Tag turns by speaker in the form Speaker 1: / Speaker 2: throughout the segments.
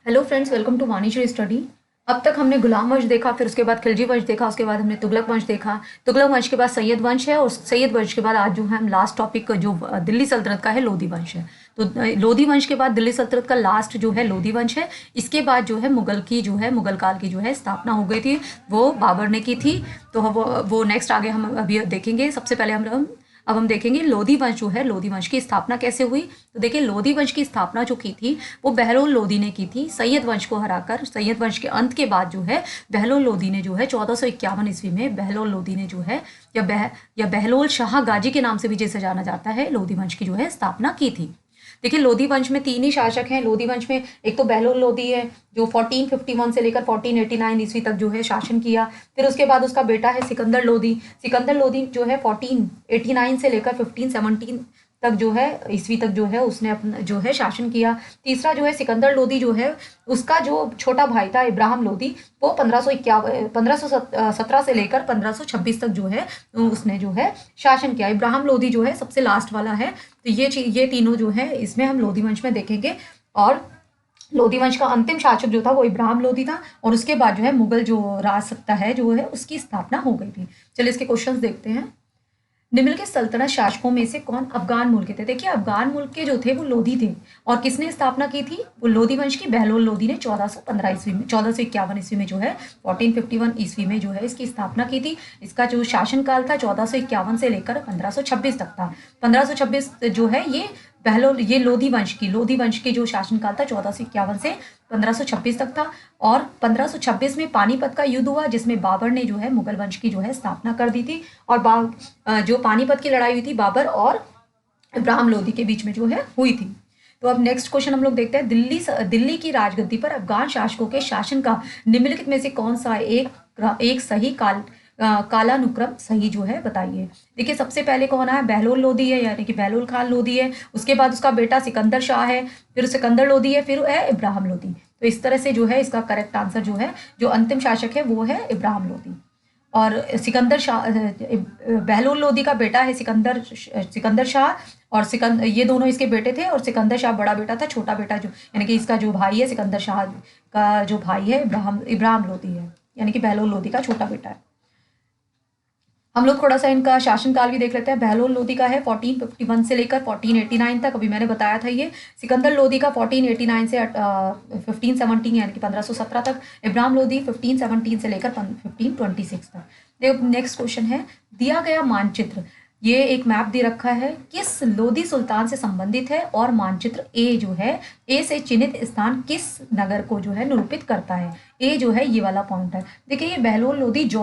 Speaker 1: Hello friends, welcome to वाणिज्य study. अब तक हमने गुलाम वंश देखा, फिर उसके बाद खिलजी वंश देखा, उसके बाद हमने तुगलक वंश देखा। तुगलक वंश के बाद सैयद वंश है और सैयद वंश के बाद आज जो है हम लास्ट टॉपिक जो दिल्ली सल्तनत का है, लोधी वंश है। तो लोधी वंश के बाद दिल्ली सल्तनत का लास्ट जो है लोधी वंश है। इसके बाद जो है मुगल की जो है मुगल काल की जो है स्थापना हो गई थी, वो बाबर ने की थी। तो वो नेक्स्ट आगे हम अभी देखेंगे। सबसे पहले अब हम देखेंगे लोधी वंश जो है, लोधी वंश की स्थापना कैसे हुई। तो देखिए, लोधी वंश की स्थापना जो की थी वो बहलोल लोधी ने की थी, सैयद वंश को हराकर। सैयद वंश के अंत के बाद जो है बहलोल लोधी ने जो है 1451 ईस्वी में बहलोल लोधी ने जो है या बहलोल शाह गाजी के नाम से भी जिसे जाना जाता है, लोधी वंश की जो है स्थापना की थी। देखिए, लोधी वंश में तीन ही शासक हैं। लोधी वंश में एक तो बहलोल लोधी है जो 1451 से लेकर 1489 ईस्वी तक जो है शासन किया। फिर उसके बाद उसका बेटा है सिकंदर लोधी। सिकंदर लोधी जो है 1489 से लेकर 1517 तक जो है ईस्वी तक जो है उसने अपना जो है शासन किया। तीसरा जो है सिकंदर लोधी जो है, उसका जो छोटा भाई था इब्राहिम लोधी, वो 1517 से लेकर 1526 तक जो है उसने जो है शासन किया। इब्राहिम लोधी जो है सबसे लास्ट वाला है। तो ये तीनों जो है इसमें हम लोधी वंश में देखेंगे। और लोधी वंश का अंतिम शासक जो था वो इब्राहिम लोधी था, और उसके बाद जो है मुगल जो राज सत्ता है जो है उसकी स्थापना हो गई थी। चलिए इसके क्वेश्चंस देखते हैं। निम्नलिखित सल्तनत शासकों में से कौन अफगान मूल के थे। देखिए, अफगान मूल के जो थे वो लोधी थे, और किसने स्थापना की थी, वो लोधी वंश की बहलोल लोधी ने 1415 ईस्वी में 1451 ईस्वी में जो है 1451 ईस्वी में जो है इसकी स्थापना की थी। इसका जो शासनकाल था 1451 से लेकर 1526 तक था। 1526 जो है ये लोधी वंश की जो शासनकाल था 1451 से 1526 तक था। और 1526 में पानीपत का युद्ध हुआ, जिसमें बाबर ने जो है मुगल वंश की जो है स्थापना कर दी थी। और जो पानीपत की लड़ाई हुई थी बाबर और इब्राहिम लोधी के बीच में जो है हुई थी। तो अब नेक्स्ट क्वेश्चन हम लोग देखते हैं। दिल्ली की राजगद्दी पर अफगान शासकों के शासन का निम्नलिखित में से कौन सा एक सही कालानुक्रम सही जो है बताइए। देखिए, सबसे पहले कौन है, बहलोल लोधी है, यानी कि बहलोल खान लोधी है। उसके बाद उसका बेटा सिकंदर शाह है, फिर सिकंदर लोधी है, फिर है इब्राहिम लोधी। तो इस तरह से जो है इसका करेक्ट आंसर जो है, जो अंतिम शासक है वो है इब्राहिम लोधी। और बहलोल लोधी का बेटा है सिकंदर शाह। और सिकंदर, ये दोनों इसके बेटे थे, और सिकंदर शाह बड़ा बेटा था। छोटा बेटा जो यानी कि इसका जो भाई है सिकंदर शाह का जो भाई है इब्राहिम लोधी है, यानी कि बहलोल लोधी का छोटा बेटा है। हम लोग थोड़ा सा इनका शासनकाल भी देख लेते हैं। बहलोल लोधी का है 1451 से लेकर 1489 तक, अभी मैंने बताया था ये। सिकंदर लोधी का 1489 से 1517 यानी कि 1517 तक। इब्राहिम लोधी 1517 से लेकर 1526 तक। देखो, नेक्स्ट क्वेश्चन है, दिया गया मानचित्र, ये एक मैप दे रखा है, किस लोधी सुल्तान से संबंधित है, और मानचित्र ए जो है, ए से चिन्हित स्थान किस नगर को जो है निरूपित करता है। ए जो है ये वाला पॉइंट है। देखिए, ये बहलोल लोधी जो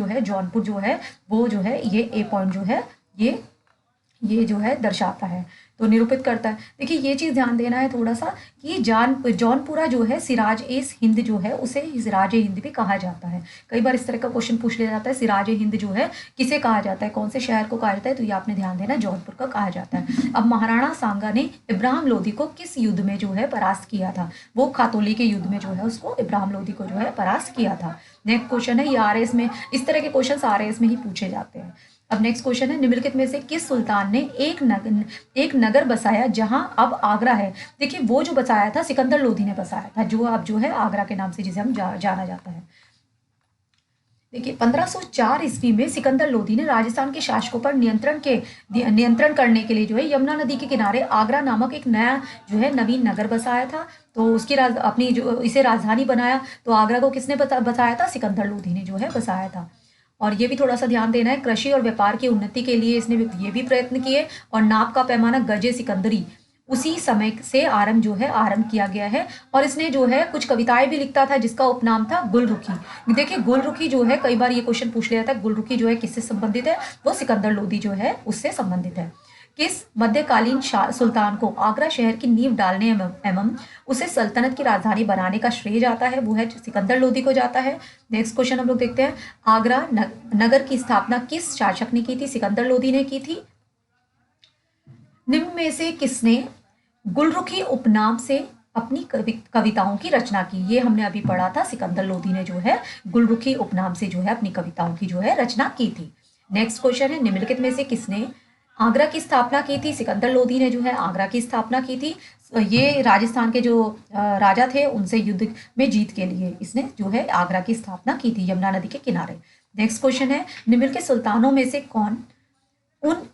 Speaker 1: है जौनपुर जो है वो जो है ये ए पॉइंट जो है ये जो है दर्शाता है, तो निरूपित करता है। देखिए, ये चीज़ ध्यान देना है थोड़ा सा कि जौनपुरा जो है सिराज ए हिंद जो है उसे सिराज ए हिंद भी कहा जाता है। कई बार इस तरह का क्वेश्चन पूछ लिया जाता है, सिराज ए हिंद जो है किसे कहा जाता है, कौन से शहर को कहा जाता है, तो ये आपने ध्यान देना, जौनपुर का कहा जाता है। अब महाराणा सांगा ने इब्राहिम लोधी को किस युद्ध में जो है परास्त किया था, वो खातौली के युद्ध में जो है उसको इब्राहिम लोधी को जो है परास्त किया था। नेक्स्ट क्वेश्चन है, ये आरएएस में इस तरह के क्वेश्चन आरएएस में ही पूछे जाते हैं। अब नेक्स्ट क्वेश्चन है, निम्नलिखित में से किस सुल्तान ने एक नगर बसाया जहां अब आगरा है। देखिए, वो जो बसाया था सिकंदर लोधी ने बसाया था, जो अब जो है आगरा के नाम से जिसे हम जाना जाता है। देखिए, 1504 ईस्वी में सिकंदर लोधी ने राजस्थान के शासकों पर नियंत्रण करने के लिए जो है यमुना नदी के किनारे आगरा नामक एक नया जो है नवीन नगर बसाया था। तो उसकी अपनी जो इसे राजधानी बनाया। तो आगरा को किसने बसाया था, सिकंदर लोधी ने जो है बसाया था। और ये भी थोड़ा सा ध्यान देना है, कृषि और व्यापार की उन्नति के लिए इसने ये भी प्रयत्न किए। और नाप का पैमाना गजे सिकंदरी उसी समय से आरंभ किया गया है। और इसने जो है कुछ कविताएं भी लिखता था, जिसका उपनाम था गुलरुखी। देखिए, गुलरुखी जो है, कई बार ये क्वेश्चन पूछ लिया था, गुलरुखी जो है किससे संबंधित है, वो सिकंदर लोधी जो है उससे संबंधित है। किस मध्यकालीन सुल्तान को आगरा शहर की नींव डालने एवं उसे सल्तनत की राजधानी बनाने का श्रेय जाता है, वो है सिकंदर लोधी को जाता है। नेक्स्ट क्वेश्चन हम लोग देखते हैं, आगरा नगर की स्थापना किस शासक ने की थी, सिकंदर लोधी ने की थी। निम्न में से किसने गुलरुखी उपनाम से अपनी कविताओं की रचना की। ये हमने अभी पढ़ा था, सिकंदर लोधी ने जो है गुलरुखी उपनाम से जो है अपनी कविताओं की जो है रचना की थी। नेक्स्ट क्वेश्चन है, निम्नलिखित में से किसने आगरा की स्थापना की थी। सिकंदर लोधी ने जो है आगरा की स्थापना की थी। ये राजस्थान के जो राजा थे उनसे युद्ध में जीत के लिए इसने जो है आगरा की स्थापना की थी यमुना नदी के किनारे। नेक्स्ट क्वेश्चन है, निम्न के सुल्तानों में से कौन उन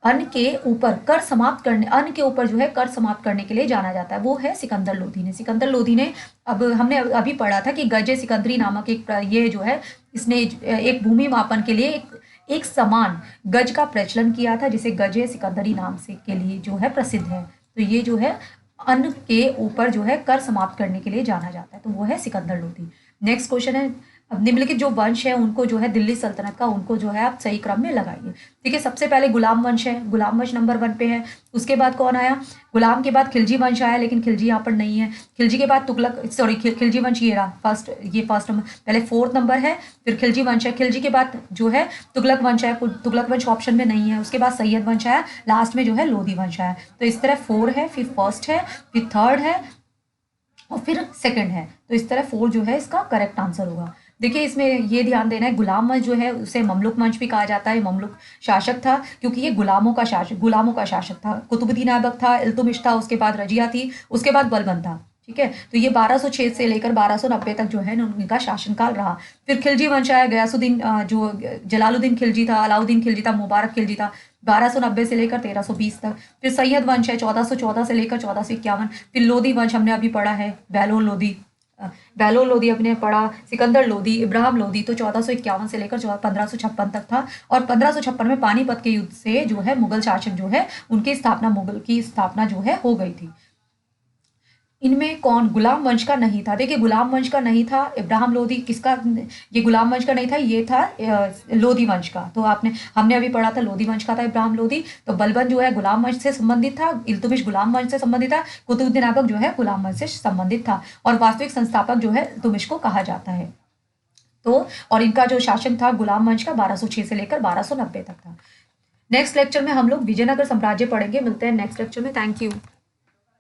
Speaker 1: अन्न के ऊपर कर समाप्त करने अन्न के ऊपर जो है कर समाप्त करने के लिए जाना जाता है? वो है सिकंदर लोधी ने। सिकंदर लोधी ने, अब हमने अभी पढ़ा था कि गजे सिकंदरी नामक एक ये जो है इसने एक भूमि मापन के लिए एक समान गज का प्रचलन किया था जिसे गजे सिकंदरी नाम से के लिए जो है प्रसिद्ध है। तो ये जो है अन्न के ऊपर जो है कर समाप्त करने के लिए जाना जाता है, तो वो है सिकंदर लोधी। नेक्स्ट क्वेश्चन है, अब निम्नलिखित जो वंश है उनको जो है दिल्ली सल्तनत का उनको जो है आप सही क्रम में लगाइए। ठीक है, सबसे पहले गुलाम वंश है, गुलाम वंश नंबर 1 पे है। उसके बाद कौन आया? गुलाम के बाद खिलजी वंश आया, लेकिन खिलजी यहाँ पर नहीं है। खिलजी के बाद तुगलक, सॉरी खिलजी वंश ये रहा फर्स्ट, ये फर्स्ट नंबर, पहले 4th नंबर है, फिर खिलजी वंश है। खिलजी के बाद जो है तुगलक वंश है, तुगलक वंश ऑप्शन में नहीं है। उसके बाद सैयद वंश आया, लास्ट में जो है लोधी वंश आया। तो इस तरह 4 है, फिर फर्स्ट है, फिर थर्ड है और फिर सेकंड है। तो इस तरह 4 जो है इसका करेक्ट आंसर होगा। देखिए इसमें ये ध्यान देना है, गुलाम वंश जो है उसे ममलुक वंश भी कहा जाता है। ममलुक शासक था क्योंकि ये गुलामों का शासक था। कुतुबुद्दीन ऐबक था, इल्तुमिश था, उसके बाद रजिया थी, उसके बाद बलबन था। ठीक है, तो ये 1206 से लेकर 1290 तक जो है उनका शासनकाल रहा। फिर खिलजी वंश आया, गयासुद्दीन जो जलालुद्दीन खिलजी था, अलाउद्दीन खिलजी था, मुबारक खिलजी था, 1290 से लेकर 1320 तक। फिर सैयद वंश है 1414 से लेकर 1451। फिर लोधी वंश हमने अभी पढ़ा है, बैलोल लोधी अपने पढ़ा, सिकंदर लोधी, इब्राहिम लोधी, तो 1451 से लेकर 1556 तक था। और 1556 में पानीपत के युद्ध से जो है मुगल शासक जो है मुगल की स्थापना जो है हो गई थी। इनमें कौन गुलाम वंश का नहीं था? देखिए गुलाम वंश का नहीं था इब्राहिम लोधी, किसका? ये गुलाम वंश का नहीं था, ये था लोधी वंश का। तो हमने अभी पढ़ा था लोधी वंश का था इब्राहिम लोधी। तो बलबन जो है गुलाम वंश से संबंधित था, इल्तुमिश गुलाम वंश से संबंधित था, कुतुबुद्दीन ऐबक जो है गुलाम वंश से संबंधित था, और वास्तविक संस्थापक जो है इल्तुमिश को कहा जाता है। तो और इनका जो शासन था गुलाम वंश का 1206 से लेकर 1290 तक था। नेक्स्ट लेक्चर में हम लोग विजयनगर साम्राज्य पढ़ेंगे। मिलते हैं नेक्स्ट लेक्चर में। Thank you.